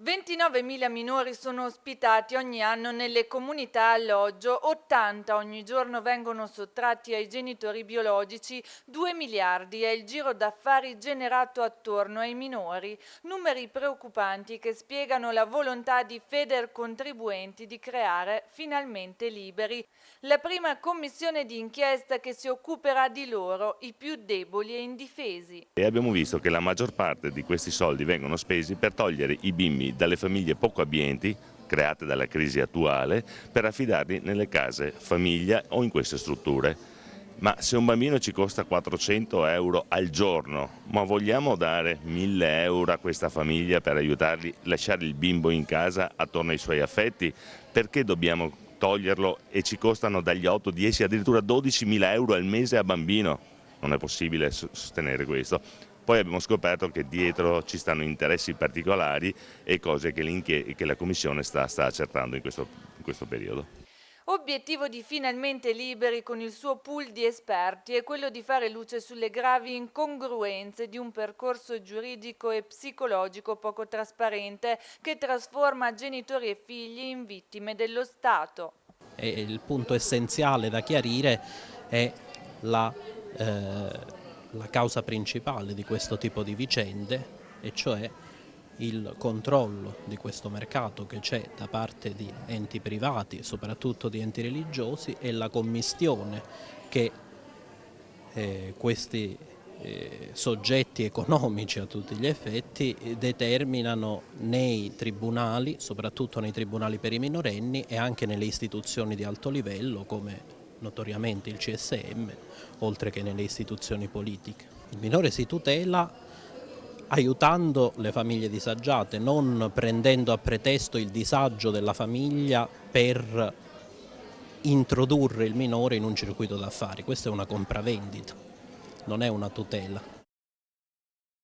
29.000 minori sono ospitati ogni anno nelle comunità alloggio, 80 ogni giorno vengono sottratti ai genitori biologici, 2 miliardi è il giro d'affari generato attorno ai minori, numeri preoccupanti che spiegano la volontà di Federcontribuenti di creare finalmente Liberi, la prima commissione di inchiesta che si occuperà di loro, i più deboli e indifesi. E abbiamo visto che la maggior parte di questi soldi vengono spesi per togliere i bimbi dalle famiglie poco abbienti, create dalla crisi attuale, per affidarli nelle case famiglia o in queste strutture. Ma se un bambino ci costa 400 euro al giorno, ma vogliamo dare 1000 euro a questa famiglia per aiutarli a lasciare il bimbo in casa attorno ai suoi affetti? Perché dobbiamo toglierlo e ci costano dagli 8, 10, addirittura 12.000 euro al mese a bambino? Non è possibile sostenere questo. Poi abbiamo scoperto che dietro ci stanno interessi particolari e cose che la Commissione sta accertando in questo periodo. Obiettivo di Finalmente Liberi con il suo pool di esperti è quello di fare luce sulle gravi incongruenze di un percorso giuridico e psicologico poco trasparente che trasforma genitori e figli in vittime dello Stato. E il punto essenziale da chiarire è la causa principale di questo tipo di vicende, e cioè il controllo di questo mercato che c'è da parte di enti privati, soprattutto di enti religiosi, e la commistione che questi soggetti economici a tutti gli effetti determinano nei tribunali, soprattutto nei tribunali per i minorenni e anche nelle istituzioni di alto livello come notoriamente il CSM, oltre che nelle istituzioni politiche. Il minore si tutela aiutando le famiglie disagiate, non prendendo a pretesto il disagio della famiglia per introdurre il minore in un circuito d'affari. Questa è una compravendita, non è una tutela.